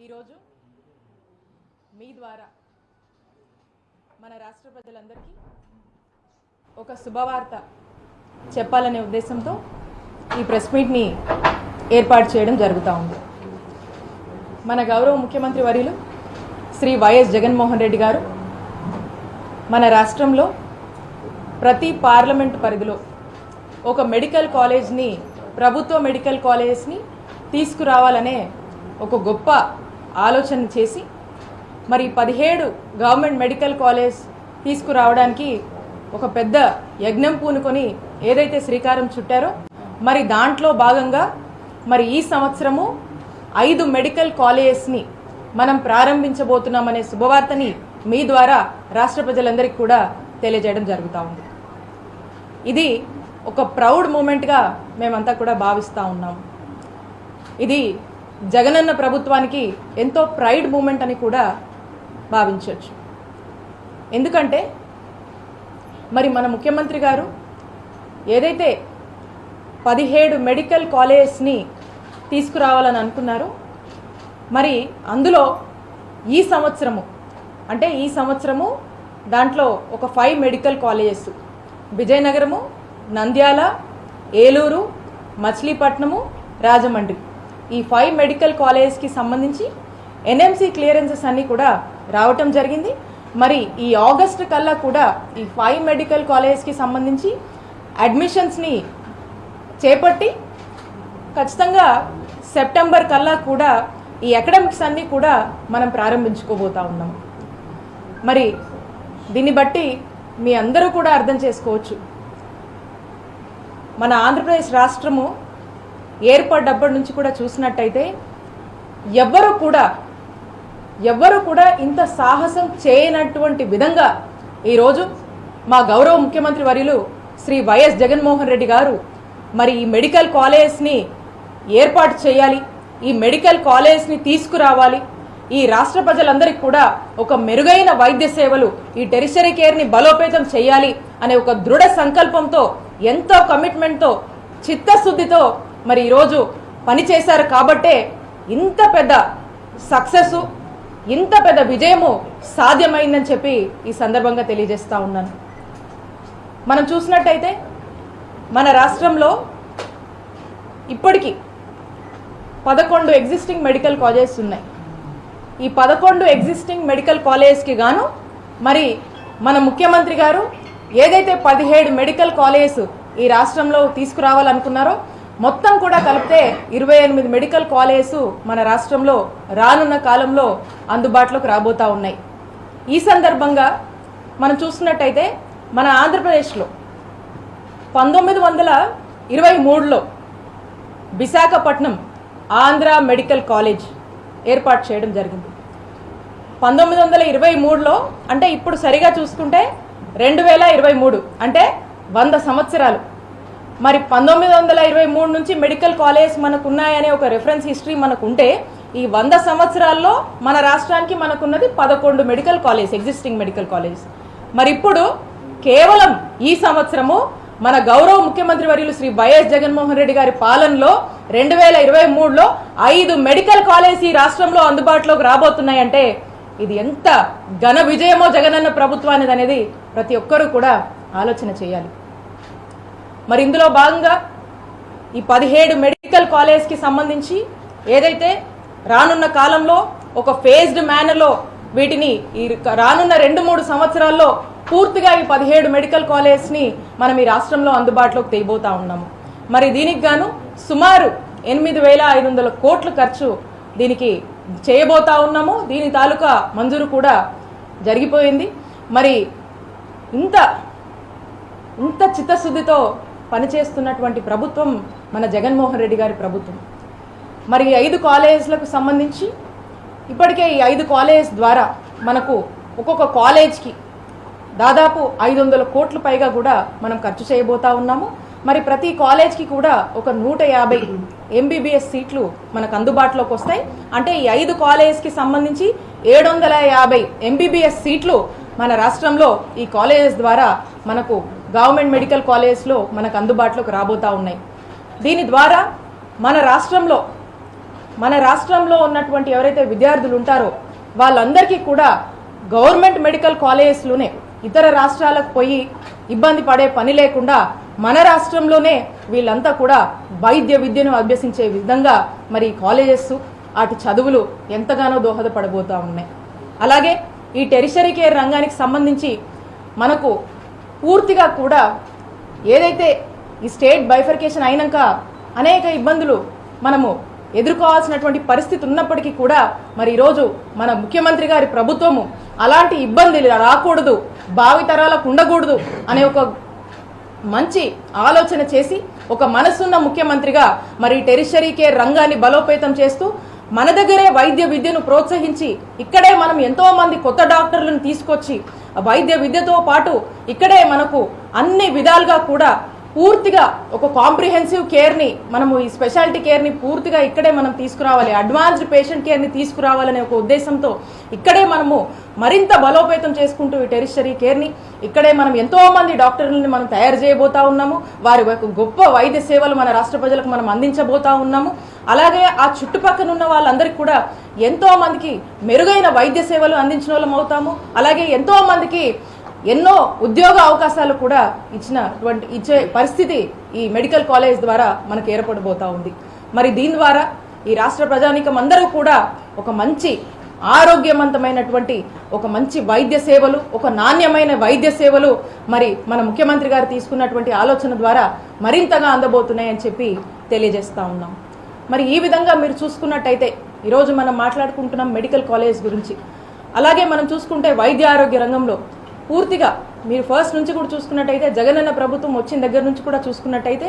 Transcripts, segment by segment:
ఈరోజు మీ ద్వారా మన రాష్ట్ర ప్రజలందరికీ ఒక శుభవార్త చెప్పాలనే ఉద్దేశంతో ఈ ప్రెస్ మీట్ని ఏర్పాటు చేయడం జరుగుతూ ఉంది. మన గౌరవ ముఖ్యమంత్రి వర్యులు శ్రీ వైఎస్ జగన్మోహన్ రెడ్డి గారు మన రాష్ట్రంలో ప్రతి పార్లమెంట్ పరిధిలో ఒక మెడికల్ కాలేజ్ని, ప్రభుత్వ మెడికల్ కాలేజ్ని తీసుకురావాలనే ఒక గొప్ప ఆలోచన చేసి మరి 17 గవర్నమెంట్ మెడికల్ కాలేజ్ తీసుకురావడానికి ఒక పెద్ద యజ్ఞం పూనుకొని ఏదైతే శ్రీకారం చుట్టారో మరి దాంట్లో భాగంగా మరి ఈ సంవత్సరము 5 మెడికల్ కాలేజెస్ని మనం ప్రారంభించబోతున్నామనే శుభవార్తని మీ ద్వారా రాష్ట్ర ప్రజలందరికీ కూడా తెలియజేయడం జరుగుతూ ఉంది. ఇది ఒక ప్రౌడ్ మూమెంట్గా మేమంతా కూడా భావిస్తూ ఉన్నాము. ఇది జగనన్న ప్రభుత్వానికి ఎంతో ప్రైడ్ మూమెంట్ అని కూడా భావించవచ్చు. ఎందుకంటే మరి మన ముఖ్యమంత్రి గారు ఏదైతే 17 మెడికల్ కాలేజెస్ని తీసుకురావాలని అనుకున్నారో మరి అందులో ఈ సంవత్సరము దాంట్లో ఒక 5 మెడికల్ కాలేజెస్ విజయనగరము, నంద్యాల, ఏలూరు, మచిలీపట్నము, రాజమండ్రి ఈ 5 మెడికల్ కాలేజెస్కి సంబంధించి ఎన్ఎంసీ క్లియరెన్సెస్ అన్నీ కూడా రావటం జరిగింది. మరి ఈ ఆగస్టు కల్లా కూడా ఈ 5 మెడికల్ కాలేజెస్కి సంబంధించి అడ్మిషన్స్ని చేపట్టి ఖచ్చితంగా సెప్టెంబర్ కల్లా కూడా ఈ అకాడమిక్స్ అన్నీ కూడా మనం ప్రారంభించుకోబోతా ఉన్నాము. మరి దీన్ని బట్టి మీ అందరూ కూడా అర్థం చేసుకోవచ్చు, మన ఆంధ్రప్రదేశ్ రాష్ట్రము ఏర్పడ్డప్పటి నుంచి కూడా చూసినట్టయితే ఎవ్వరు కూడా ఇంత సాహసం చేయనటువంటి విధంగా ఈరోజు మా గౌరవ ముఖ్యమంత్రి వర్యులు శ్రీ వైఎస్ జగన్మోహన్ రెడ్డి గారు మరి ఈ మెడికల్ కాలేజ్ని ఏర్పాటు చేయాలి, ఈ మెడికల్ కాలేజ్ని తీసుకురావాలి, ఈ రాష్ట్ర ప్రజలందరికీ కూడా ఒక మెరుగైన వైద్య సేవలు, ఈ టెరిషరీ కేర్ని బలోపేతం చేయాలి అనే ఒక దృఢ సంకల్పంతో, ఎంతో కమిట్మెంట్తో, చిత్తశుద్ధితో మరి ఈరోజు పనిచేశారు. కాబట్టే ఇంత పెద్ద సక్సెస్, ఇంత పెద్ద విజయము సాధ్యమైందని చెప్పి ఈ సందర్భంగా తెలియజేస్తా ఉన్నాను. మనం చూసినట్టయితే మన రాష్ట్రంలో ఇప్పటికీ 11 ఎగ్జిస్టింగ్ మెడికల్ కాలేజెస్ ఉన్నాయి. ఈ 11 ఎగ్జిస్టింగ్ మెడికల్ కాలేజ్కి గాను మరి మన ముఖ్యమంత్రి గారు ఏదైతే 17 మెడికల్ కాలేజ్ ఈ రాష్ట్రంలో తీసుకురావాలనుకున్నారో మొత్తం కూడా కలిపితే 28 మెడికల్ కాలేజెస్ మన రాష్ట్రంలో రానున్న కాలంలో అందుబాటులోకి రాబోతా ఉన్నాయి. ఈ సందర్భంగా మనం చూసినట్టయితే మన ఆంధ్రప్రదేశ్లో 1923లో విశాఖపట్నం ఆంధ్ర మెడికల్ కాలేజ్ ఏర్పాటు చేయడం జరిగింది. 1923లో అంటే ఇప్పుడు సరిగా చూసుకుంటే 2023 అంటే 100 సంవత్సరాలు. మరి 1923 నుంచి మెడికల్ కాలేజ్ మనకు ఉన్నాయనే ఒక రెఫరెన్స్ హిస్టరీ మనకు ఉంటే ఈ 100 సంవత్సరాల్లో మన రాష్ట్రానికి మనకున్నది 11 medical college, existing medical college. మరి ఇప్పుడు కేవలం ఈ సంవత్సరము మన గౌరవ ముఖ్యమంత్రి వర్యులు శ్రీ వైఎస్ జగన్మోహన్ రెడ్డి గారి పాలనలో 2023లో 5 మెడికల్ కాలేజ్ ఈ రాష్ట్రంలో అందుబాటులోకి రాబోతున్నాయంటే ఇది ఎంత ఘన విజయమో జగనన్న ప్రభుత్వానికి అనేది ప్రతి ఒక్కరూ కూడా ఆలోచన చేయాలి. మరి ఇందులో భాగంగా ఈ 17 మెడికల్ కాలేజ్కి సంబంధించి ఏదైతే రానున్న కాలంలో ఒక ఫేజ్డ్ మేనర్లో వీటిని ఈ రానున్న 2-3 సంవత్సరాల్లో పూర్తిగా ఈ 17 మెడికల్ కాలేజ్ని మనం ఈ రాష్ట్రంలో అందుబాటులోకి తేబోతా ఉన్నాము. మరి దీనికి గాను సుమారు 8,500 కోట్ల ఖర్చు దీనికి చేయబోతా ఉన్నాము. దీని తాలూకా మంజూరు కూడా జరిగిపోయింది. మరి ఇంత చిత్తశుద్ధితో పనిచేస్తున్నటువంటి ప్రభుత్వం మన జగన్మోహన్ రెడ్డి గారి ప్రభుత్వం. మరి 5 కాలేజీలకు సంబంధించి ఇప్పటికే ఈ 5 కాలేజ్ ద్వారా మనకు ఒక్కొక్క కాలేజ్కి దాదాపు 500 కోట్ల పైగా కూడా మనం ఖర్చు చేయబోతా ఉన్నాము. మరి ప్రతి కాలేజ్కి కూడా ఒక 150 ఎంబీబీఎస్ సీట్లు మనకు అందుబాటులోకి వస్తాయి. అంటే ఈ 5 కాలేజ్కి సంబంధించి 750 ఎంబీబీఎస్ సీట్లు మన రాష్ట్రంలో ఈ కాలేజెస్ ద్వారా మనకు గవర్నమెంట్ మెడికల్ కాలేజ్లో మనకు అందుబాటులోకి రాబోతా ఉన్నాయి. దీని ద్వారా మన రాష్ట్రంలో మన రాష్ట్రంలో ఉన్నటువంటి ఎవరైతే విద్యార్థులు ఉంటారో వాళ్ళందరికీ కూడా గవర్నమెంట్ మెడికల్ కాలేజెస్లోనే ఇతర రాష్ట్రాలకు పోయి ఇబ్బంది పడే పని లేకుండా మన రాష్ట్రంలోనే వీళ్ళంతా కూడా వైద్య విద్యను అభ్యసించే విధంగా మరి కాలేజెస్ వాటి చదువులు ఎంతగానో దోహదపడబోతూ ఉన్నాయి. అలాగే ఈ టెరిషరీ కేర్ రంగానికి సంబంధించి మనకు పూర్తిగా కూడా ఏదైతే ఈ స్టేట్ బైఫర్కేషన్ అయినాక అనేక ఇబ్బందులు మనము ఎదుర్కోవాల్సినటువంటి పరిస్థితి ఉన్నప్పటికీ కూడా మరి ఈరోజు మన ముఖ్యమంత్రి గారి ప్రభుత్వము అలాంటి ఇబ్బందులు రాకూడదు, భావితరాలకు ఉండకూడదు అనే ఒక మంచి ఆలోచన చేసి ఒక మనసున్న ముఖ్యమంత్రిగా మరి టెరిషరీ కేర్ రంగాన్ని బలోపేతం చేస్తూ మన దగ్గరే వైద్య విద్యను ప్రోత్సహించి ఇక్కడే మనం ఎంతో మంది కొత్త డాక్టర్లను తీసుకొచ్చి వైద్య విద్యతో పాటు ఇక్కడే మనకు అన్ని విధాలుగా కూడా పూర్తిగా ఒక కాంప్రిహెన్సివ్ కేర్ని మనము ఈ స్పెషాలిటీ కేర్ని పూర్తిగా ఇక్కడే మనం తీసుకురావాలి, అడ్వాన్స్డ్ పేషెంట్ కేర్ని తీసుకురావాలనే ఒక ఉద్దేశంతో ఇక్కడే మనము మరింత బలోపేతం చేసుకుంటూ ఈ టెరిషరీ కేర్ని ఇక్కడే మనం ఎంతో మంది డాక్టర్లని మనం తయారు చేయబోతా ఉన్నాము. వారి గొప్ప వైద్య సేవలు మన రాష్ట్ర ప్రజలకు మనం అందించబోతా ఉన్నాము. అలాగే ఆ చుట్టుపక్కల ఉన్న వాళ్ళందరికీ కూడా ఎంతో మందికి మెరుగైన వైద్య సేవలు అందించిన వాళ్ళం అవుతాము. అలాగే ఎంతో మందికి ఎన్నో ఉద్యోగ అవకాశాలు కూడా ఇచ్చే పరిస్థితి ఈ మెడికల్ కాలేజ్ ద్వారా మనకు ఏర్పడబోతా ఉంది. మరి దీని ద్వారా ఈ రాష్ట్ర ప్రజానీకం అందరూ కూడా ఒక మంచి ఆరోగ్యవంతమైనటువంటి ఒక మంచి వైద్య సేవలు, ఒక నాణ్యమైన వైద్య సేవలు మరి మన ముఖ్యమంత్రి గారు తీసుకున్నటువంటి ఆలోచన ద్వారా మరింతగా అందబోతున్నాయని చెప్పి తెలియజేస్తా ఉన్నాం. మరి ఈ విధంగా మీరు చూసుకున్నట్టయితే ఈరోజు మనం మాట్లాడుకుంటున్నాం మెడికల్ కాలేజ్ గురించి. అలాగే మనం చూసుకుంటే వైద్య ఆరోగ్య రంగంలో పూర్తిగా మీరు ఫస్ట్ నుంచి కూడా చూసుకున్నట్టయితే జగనన్న ప్రభుత్వం వచ్చిన దగ్గర నుంచి కూడా చూసుకున్నట్టయితే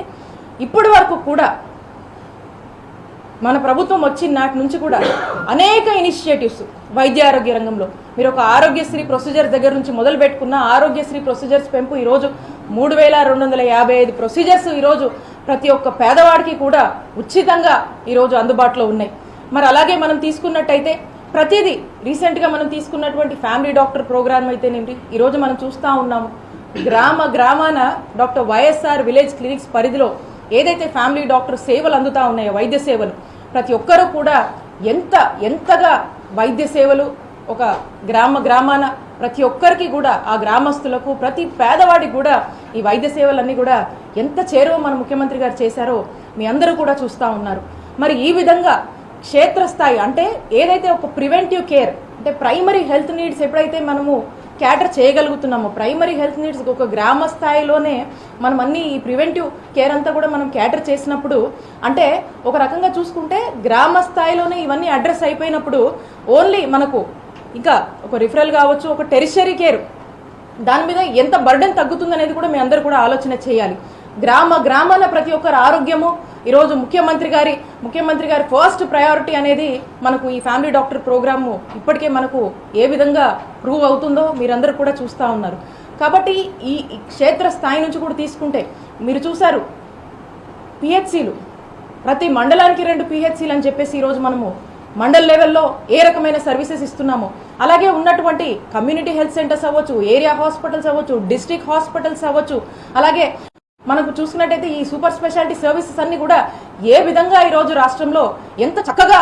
ఇప్పటి వరకు కూడా మన ప్రభుత్వం వచ్చిన నాటి నుంచి కూడా అనేక ఇనిషియేటివ్స్ వైద్య ఆరోగ్య రంగంలో మీరు ఒక ఆరోగ్యశ్రీ ప్రొసీజర్స్ దగ్గర నుంచి మొదలు పెట్టుకున్న ఆరోగ్యశ్రీ ప్రొసీజర్స్ పెంపు ఈరోజు 3255 ప్రొసీజర్స్ ఈరోజు ప్రతి ఒక్క పేదవాడికి కూడా ఉచితంగా ఈరోజు అందుబాటులో ఉన్నాయి. మరి అలాగే మనం తీసుకున్నట్టయితే ప్రతిదీ రీసెంట్గా మనం తీసుకున్నటువంటి ఫ్యామిలీ డాక్టర్ ప్రోగ్రామ్ అయితేనేంటి ఈరోజు మనం చూస్తూ ఉన్నాము. గ్రామాన డాక్టర్ వైఎస్ఆర్ విలేజ్ క్లినిక్స్ పరిధిలో ఏదైతే ఫ్యామిలీ డాక్టర్ సేవలు అందుతూ ఉన్నాయో వైద్య సేవలు ప్రతి ఒక్కరూ కూడా ఎంతగా వైద్య సేవలు ఒక గ్రామాన ప్రతి ఒక్కరికి కూడా ఆ గ్రామస్తులకు ప్రతి పేదవాడికి కూడా ఈ వైద్య సేవలన్నీ కూడా ఎంత చేరువ మన ముఖ్యమంత్రి గారు చేశారో మీ అందరూ కూడా చూస్తూ ఉన్నారు. మరి ఈ విధంగా క్షేత్రస్థాయి అంటే ఏదైతే ఒక ప్రివెంటివ్ కేర్ అంటే ప్రైమరీ హెల్త్ నీడ్స్ ఎప్పుడైతే మనము క్యాటర్ చేయగలుగుతున్నామో ప్రైమరీ హెల్త్ నీడ్స్ ఒక గ్రామ స్థాయిలోనే మనం అన్ని ఈ ప్రివెంటివ్ కేర్ అంతా కూడా మనం క్యాటర్ చేసినప్పుడు అంటే ఒక రకంగా చూసుకుంటే గ్రామ స్థాయిలోనే ఇవన్నీ అడ్రస్ అయిపోయినప్పుడు ఓన్లీ మనకు ఇంకా ఒక రిఫరల్ కావచ్చు ఒక టెరిషరీ కేర్ దాని మీద ఎంత బర్డెన్ తగ్గుతుంది అనేది కూడా మీ అందరూ కూడా ఆలోచన చేయాలి. గ్రామాన ప్రతి ఒక్కరు ఆరోగ్యము ఈరోజు ముఖ్యమంత్రి గారి ఫస్ట్ ప్రయారిటీ అనేది మనకు ఈ ఫ్యామిలీ డాక్టర్ ప్రోగ్రాము ఇప్పటికే మనకు ఏ విధంగా ప్రూవ్ అవుతుందో మీరందరూ కూడా చూస్తూ ఉన్నారు. కాబట్టి ఈ క్షేత్ర స్థాయి నుంచి కూడా తీసుకుంటే మీరు చూశారు పిహెచ్సిలు ప్రతి మండలానికి 2 పిహెచ్సిలు అని చెప్పేసి ఈరోజు మనము మండల్ లెవెల్లో ఏ రకమైన సర్వీసెస్ ఇస్తున్నామో అలాగే ఉన్నటువంటి కమ్యూనిటీ హెల్త్ సెంటర్స్ అవ్వచ్చు, ఏరియా హాస్పిటల్స్ అవ్వచ్చు, డిస్ట్రిక్ట్ హాస్పిటల్స్ అవ్వచ్చు, అలాగే మనకు చూసుకున్నట్టయితే ఈ సూపర్ స్పెషాలిటీ సర్వీసెస్ అన్ని కూడా ఏ విధంగా ఈరోజు రాష్ట్రంలో ఎంత చక్కగా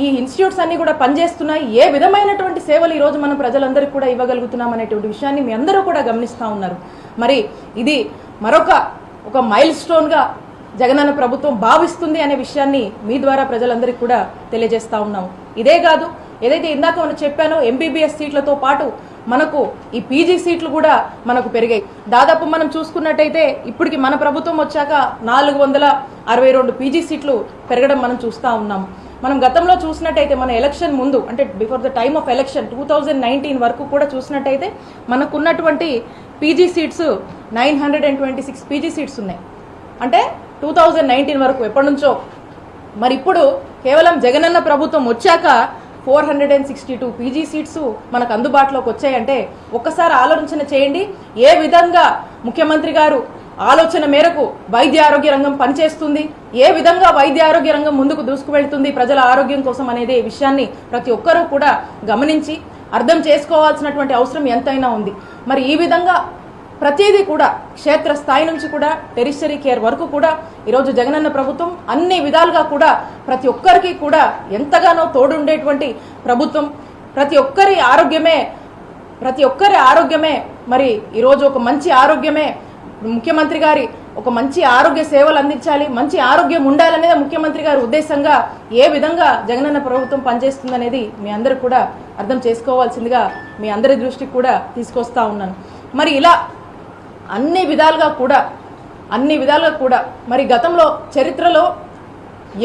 ఈ ఇన్స్టిట్యూట్స్ అన్ని కూడా పనిచేస్తున్నాయి, ఏ విధమైనటువంటి సేవలు ఈరోజు మనం ప్రజలందరికీ కూడా ఇవ్వగలుగుతున్నాం అనేటువంటి విషయాన్ని మీ అందరూ కూడా గమనిస్తూ ఉన్నారు. మరి ఇది ఒక మైల్ స్టోన్గా జగనన్న ప్రభుత్వం భావిస్తుంది అనే విషయాన్ని మీ ద్వారా ప్రజలందరికీ కూడా తెలియజేస్తా ఉన్నాము. ఇదే కాదు ఏదైతే ఇందాక మనం చెప్పానో ఎంబీబీఎస్ సీట్లతో పాటు మనకు ఈ పీజీ సీట్లు కూడా మనకు పెరిగాయి. దాదాపు మనం చూసుకున్నట్టయితే ఇప్పటికి మన ప్రభుత్వం వచ్చాక 462 పీజీ సీట్లు పెరగడం మనం చూస్తూ ఉన్నాము. మనం గతంలో చూసినట్టయితే మన ఎలక్షన్ ముందు అంటే before the time of election 2019 వరకు కూడా చూసినట్టయితే మనకున్నటువంటి పీజీ సీట్స్ 926 పీజీ సీట్స్ ఉన్నాయి. అంటే 2019 వరకు ఎప్పటి నుంచో. మరి ఇప్పుడు కేవలం జగనన్న ప్రభుత్వం వచ్చాక 462 పీజీ సీట్స్ మనకు అందుబాటులోకి వచ్చాయంటే ఒక్కసారి ఆలోచన చేయండి ఏ విధంగా ముఖ్యమంత్రి గారు ఆలోచన మేరకు వైద్య ఆరోగ్య రంగం పనిచేస్తుంది, ఏ విధంగా వైద్య ఆరోగ్య రంగం ముందుకు దూసుకువెళ్తుంది ప్రజల ఆరోగ్యం కోసం అనేది విషయాన్ని ప్రతి ఒక్కరూ కూడా గమనించి అర్థం చేసుకోవాల్సినటువంటి అవసరం ఎంతైనా ఉంది. మరి ఈ విధంగా ప్రతిదీ కూడా క్షేత్ర స్థాయి నుంచి కూడా టెరిషరీ కేర్ వరకు కూడా ఈరోజు జగనన్న ప్రభుత్వం అన్ని విధాలుగా కూడా ప్రతి ఒక్కరికి కూడా ఎంతగానో తోడుండేటువంటి ప్రభుత్వం. ప్రతి ఒక్కరి ఆరోగ్యమే మరి ఈరోజు ఒక మంచి ఆరోగ్యమే ముఖ్యమంత్రి గారి ఒక మంచి ఆరోగ్య సేవలు అందించాలి, మంచి ఆరోగ్యం ఉండాలనేది ముఖ్యమంత్రి గారి ఉద్దేశంగా ఏ విధంగా జగనన్న ప్రభుత్వం పనిచేస్తుందనేది మీ అందరూ కూడా అర్థం చేసుకోవాల్సిందిగా మీ అందరి దృష్టికి కూడా తీసుకొస్తా ఉన్నాను. మరి ఇలా అన్ని విధాలుగా కూడా మరి గతంలో చరిత్రలో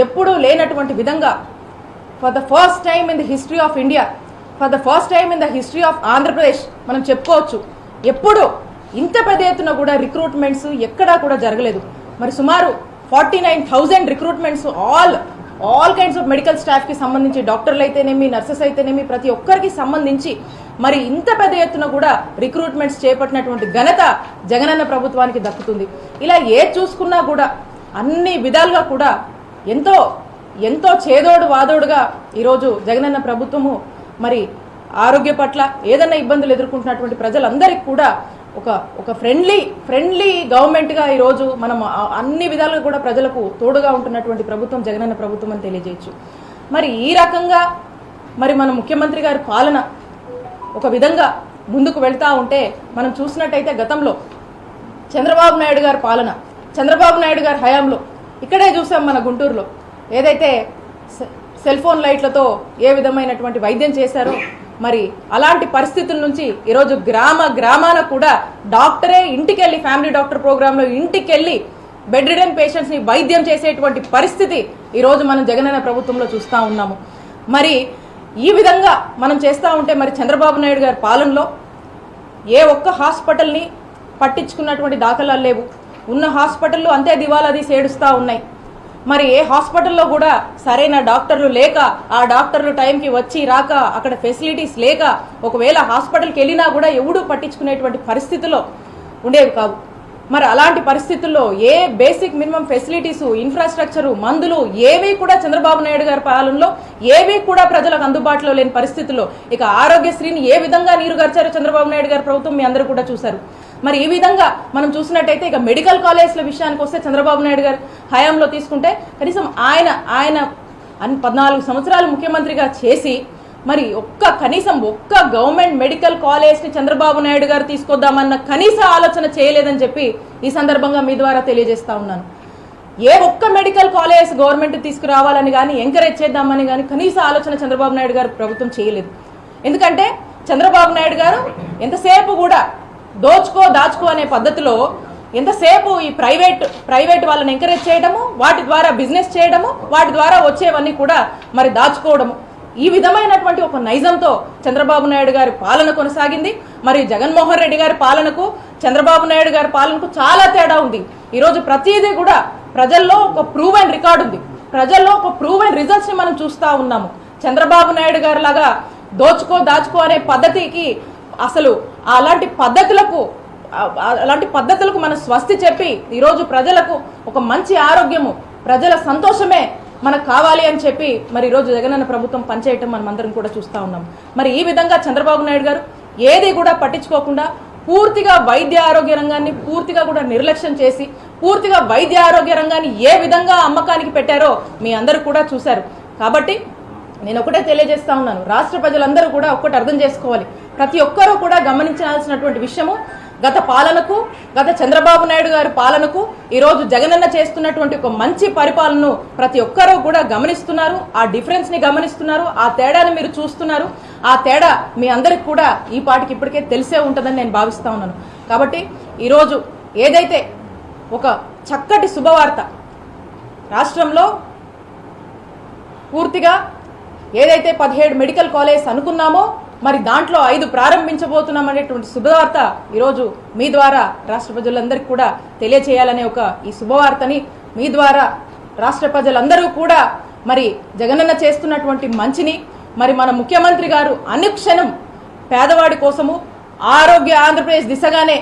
ఎప్పుడూ లేనటువంటి విధంగా for the first time in the history of India, for the first time in the history of Andhra Pradesh మనం చెప్పుకోవచ్చు. ఎప్పుడు ఇంత పెద్ద ఎత్తున కూడా రిక్రూట్మెంట్స్ ఎక్కడా కూడా జరగలేదు. మరి సుమారు 49,000 recruitments all kinds of medical స్టాఫ్కి సంబంధించి, డాక్టర్లు అయితేనేమి, నర్సెస్ అయితేనేమి, ప్రతి ఒక్కరికి సంబంధించి మరి ఇంత పెద్ద ఎత్తున కూడా రిక్రూట్మెంట్స్ చేపట్టినటువంటి ఘనత జగనన్న ప్రభుత్వానికి దక్కుతుంది. ఇలా చూసుకున్నా కూడా అన్ని విధాలుగా కూడా ఎంతో చేదోడు వాదోడుగా ఈరోజు జగనన్న ప్రభుత్వము మరి ఆరోగ్య పట్ల ఏదైనా ఇబ్బందులు ఎదుర్కొంటున్నటువంటి ప్రజలందరికీ కూడా ఒక ఫ్రెండ్లీ గవర్నమెంట్గా ఈరోజు మనం అన్ని విధాలుగా కూడా ప్రజలకు తోడుగా ఉంటున్నటువంటి ప్రభుత్వం జగనన్న ప్రభుత్వం అని తెలియజేయచ్చు. మరి ఈ రకంగా మరి మన ముఖ్యమంత్రి గారి పాలన ఒక విధంగా ముందుకు వెళ్తూ ఉంటే మనం చూసినట్టయితే గతంలో చంద్రబాబు నాయుడు గారి పాలన, చంద్రబాబు నాయుడు గారి హయాంలో ఇక్కడే చూసాం మన గుంటూరులో ఏదైతే సెల్ ఫోన్ లైట్లతో ఏ విధమైనటువంటి వైద్యం చేశారో, మరి అలాంటి పరిస్థితుల నుంచి ఈరోజు గ్రామాన కూడా డాక్టరే ఇంటికెళ్ళి, ఫ్యామిలీ డాక్టర్ ప్రోగ్రాంలో ఇంటికెళ్ళి బెడ్ రిడెన్ పేషెంట్స్ని వైద్యం చేసేటువంటి పరిస్థితి ఈరోజు మనం జగనన్న ప్రభుత్వంలో చూస్తూ ఉన్నాము. మరి ఈ విధంగా మనం చేస్తూ ఉంటే మరి చంద్రబాబు నాయుడు గారి పాలనలో ఏ ఒక్క హాస్పిటల్ని పట్టించుకున్నటువంటి దాఖలాలు లేవు. ఉన్న హాస్పిటళ్ళు అంతే దివాలా తీసి ఏడుస్తూ ఉన్నాయి. మరి ఏ హాస్పిటల్లో కూడా సరైన డాక్టర్లు లేక, ఆ డాక్టర్లు టైంకి వచ్చి రాక, అక్కడ ఫెసిలిటీస్ లేక, ఒకవేళ హాస్పిటల్కి వెళ్ళినా కూడా ఎవడూ పట్టించుకునేటువంటి పరిస్థితుల్లో ఉండేవి కావు. మరి అలాంటి పరిస్థితుల్లో ఏ బేసిక్ మినిమం ఫెసిలిటీసు, ఇన్ఫ్రాస్ట్రక్చరు, మందులు ఏవి కూడా చంద్రబాబు నాయుడు గారి పాలనలో ఏవి కూడా ప్రజలకు అందుబాటులో లేని పరిస్థితుల్లో ఇక ఆరోగ్యశ్రీని ఏ విధంగా నీరుగార్చారో చంద్రబాబు నాయుడు గారి ప్రభుత్వం మీ అందరూ కూడా చూశారు. మరి ఈ విధంగా మనం చూసినట్టయితే ఇక మెడికల్ కాలేజ్ల విషయానికి వస్తే చంద్రబాబు నాయుడు గారు హయాంలో తీసుకుంటే కనీసం ఆయన 14 సంవత్సరాలు ముఖ్యమంత్రిగా చేసి మరి కనీసం ఒక్క గవర్నమెంట్ మెడికల్ కాలేజ్ని చంద్రబాబు నాయుడు గారు తీసుకొద్దామన్న కనీస ఆలోచన చేయలేదని చెప్పి ఈ సందర్భంగా మీ ద్వారా తెలియజేస్తా ఉన్నాను. ఏ ఒక్క మెడికల్ కాలేజ్ గవర్నమెంట్ తీసుకురావాలని కానీ, ఎంకరేజ్ చేద్దామని కానీ కనీస ఆలోచన చంద్రబాబు నాయుడు గారు ప్రభుత్వం చేయలేదు. ఎందుకంటే చంద్రబాబు నాయుడు గారు ఎంతసేపు కూడా దాచుకో అనే పద్ధతిలో ఎంతసేపు ఈ ప్రైవేట్ వాళ్ళని ఎంకరేజ్ చేయడము, వాటి ద్వారా బిజినెస్ చేయడము, వాటి ద్వారా వచ్చేవన్నీ కూడా మరి దాచుకోవడము, ఈ విధమైనటువంటి ఒక నైజంతో చంద్రబాబు నాయుడు గారి పాలన కొనసాగింది. మరి జగన్మోహన్ రెడ్డి గారి పాలనకు, చంద్రబాబు నాయుడు గారి పాలనకు చాలా తేడా ఉంది. ఈరోజు ప్రతిదీ కూడా ప్రజల్లో ఒక ప్రూవెన్ రికార్డు ఉంది, ప్రజల్లో ఒక ప్రూవెన్ రిజల్ట్స్ని మనం చూస్తూ ఉన్నాము. చంద్రబాబు నాయుడు గారి లాగా దాచుకో అనే పద్ధతికి అసలు అలాంటి పద్ధతులకు మనం స్వస్తి చెప్పి ఈరోజు ప్రజలకు ఒక మంచి ఆరోగ్యము, ప్రజల సంతోషమే మనకు కావాలి అని చెప్పి మరి ఈరోజు జగనన్న ప్రభుత్వం పనిచేయటం మనం అందరం కూడా చూస్తూ ఉన్నాం. మరి ఈ విధంగా చంద్రబాబు నాయుడు గారు ఏది కూడా పట్టించుకోకుండా పూర్తిగా వైద్య ఆరోగ్య రంగాన్ని పూర్తిగా కూడా నిర్లక్ష్యం చేసి, పూర్తిగా వైద్య ఆరోగ్య రంగాన్ని ఏ విధంగా అమ్మకానికి పెట్టారో మీ అందరూ కూడా చూశారు. కాబట్టి నేను ఒకటే తెలియజేస్తా ఉన్నాను, రాష్ట్ర ప్రజలందరూ కూడా ఒక్కటి అర్థం చేసుకోవాలి. ప్రతి ఒక్కరూ కూడా గమనించాల్సినటువంటి విషయము, గత చంద్రబాబు నాయుడు గారి పాలనకు ఈరోజు జగనన్న చేస్తున్నటువంటి ఒక మంచి పరిపాలనను ప్రతి ఒక్కరూ కూడా గమనిస్తున్నారు. ఆ డిఫరెన్స్ని గమనిస్తున్నారు, ఆ తేడాని మీరు చూస్తున్నారు. ఆ తేడా మీ అందరికి కూడా ఈ పాటికి ఇప్పటికే తెలిసే ఉంటుందని నేను భావిస్తా ఉన్నాను. కాబట్టి ఈరోజు ఏదైతే ఒక చక్కటి శుభవార్త రాష్ట్రంలో పూర్తిగా ఏదైతే 17 మెడికల్ కాలేజ్ అనుకున్నామో మరి దాంట్లో 5 ప్రారంభించబోతున్నాం అనేటువంటి శుభవార్త ఈరోజు మీ ద్వారా రాష్ట్ర ప్రజలందరికీ కూడా తెలియచేయాలనే ఈ శుభవార్తని మీ ద్వారా రాష్ట్ర ప్రజలందరూ కూడా మరి జగనన్న చేస్తున్నటువంటి మంచిని, మరి మన ముఖ్యమంత్రి గారు అనుక్షణం పేదవాడి కోసము ఆరోగ్య ఆంధ్రప్రదేశ్ దిశగానే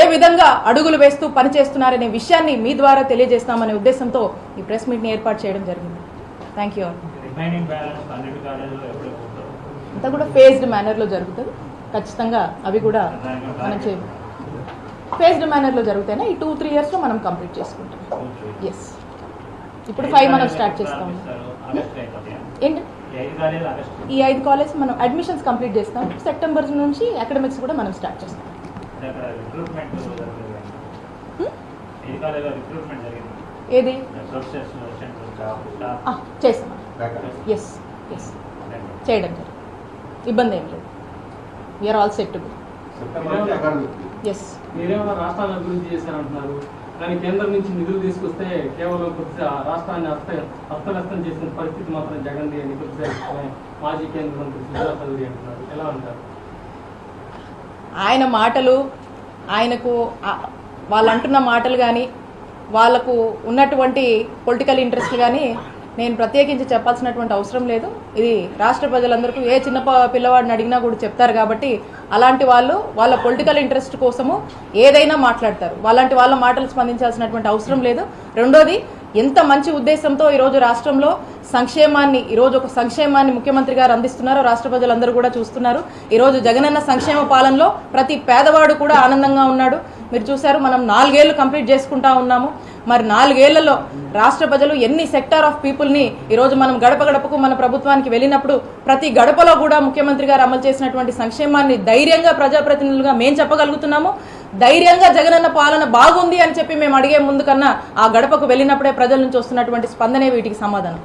ఏ విధంగా అడుగులు వేస్తూ పనిచేస్తున్నారనే విషయాన్ని మీ ద్వారా తెలియజేస్తామనే ఉద్దేశంతో ఈ ప్రెస్ మీట్ని ఏర్పాటు చేయడం జరిగింది. Thank you. అంతా కూడా ఫేజ్డ్ మేనర్లో జరుగుతుంది. ఖచ్చితంగా అవి కూడా మనం ఫేజ్డ్ మేనర్లో జరుగుతాయినా ఈ 2-3 ఇయర్స్లో మనం కంప్లీట్ చేసుకుంటాం. ఎస్, ఇప్పుడు 5 మనం స్టార్ట్ చేస్తాం. ఏంటి ఈ 5 కాలేజ్ మనం అడ్మిషన్స్ కంప్లీట్ చేస్తాం. సెప్టెంబర్ నుంచి అకాడమిక్స్ కూడా మనం స్టార్ట్ చేస్తాం. ఏది చేస్తాం. ఎస్ ఎస్ చేయడం జరిగింది, ఇబ్బంది ఏం లేదు. We're all set to be. Yes, మీరేమన్నా రాష్ట్రాల అభివృద్ధి చేశారంటున్నారు, కానీ కేంద్రం నుంచి నిధులు తీసుకొస్తే కేవలం కొద్దిగా రాష్ట్రాన్ని అస్తవ్యస్తం చేసిన పరిస్థితి మాత్రం జగన్ది అని కొద్దిగా మాజీ కేంద్ర మంత్రి సుజనా చౌదరి అంటున్నారు. ఎలా అంటారు? ఆయన మాటలు, ఆయనకు వాళ్ళు అంటున్న మాటలు కానీ వాళ్ళకు ఉన్నటువంటి పొలిటికల్ ఇంట్రెస్ట్ కానీ నేను ప్రత్యేకించి చెప్పాల్సినటువంటి అవసరం లేదు. ఇది రాష్ట్ర ప్రజలందరికీ ఏ చిన్న పిల్లవాడిని అడిగినా కూడా చెప్తారు. కాబట్టి అలాంటి వాళ్ళు వాళ్ళ పొలిటికల్ ఇంట్రెస్ట్ కోసము ఏదైనా మాట్లాడతారు. అలాంటి వాళ్ళ మాటలు స్పందించాల్సినటువంటి అవసరం లేదు. రెండోది, ఎంత మంచి ఉద్దేశంతో ఈరోజు రాష్ట్రంలో సంక్షేమాన్ని, ఈరోజు ఒక సంక్షేమాన్ని ముఖ్యమంత్రి గారు అందిస్తున్నారో రాష్ట్ర ప్రజలందరూ కూడా చూస్తున్నారు. ఈరోజు జగనన్న సంక్షేమ పాలనలో ప్రతి పేదవాడు కూడా ఆనందంగా ఉన్నాడు. మీరు చూశారు, మనం 4 ఏళ్లు కంప్లీట్ చేసుకుంటా ఉన్నాము. మరి 4 ఏళ్లలో రాష్ట్ర ప్రజలు ఎన్ని సెక్టార్ ఆఫ్ పీపుల్ని ఈరోజు మనం గడప గడపకు మన ప్రభుత్వానికి వెళ్ళినప్పుడు ప్రతి గడపలో కూడా ముఖ్యమంత్రి గారు అమలు చేసినటువంటి సంక్షేమాన్ని ధైర్యంగా ప్రజాప్రతినిధులుగా మేము చెప్పగలుగుతున్నాము. ధైర్యంగా జగనన్న పాలన బాగుంది అని చెప్పి మేము అడిగే ముందు కన్నా ఆ గడపకు వెళ్ళినప్పుడే ప్రజల నుంచి వస్తున్నటువంటి స్పందనే వీటికి సమాధానం.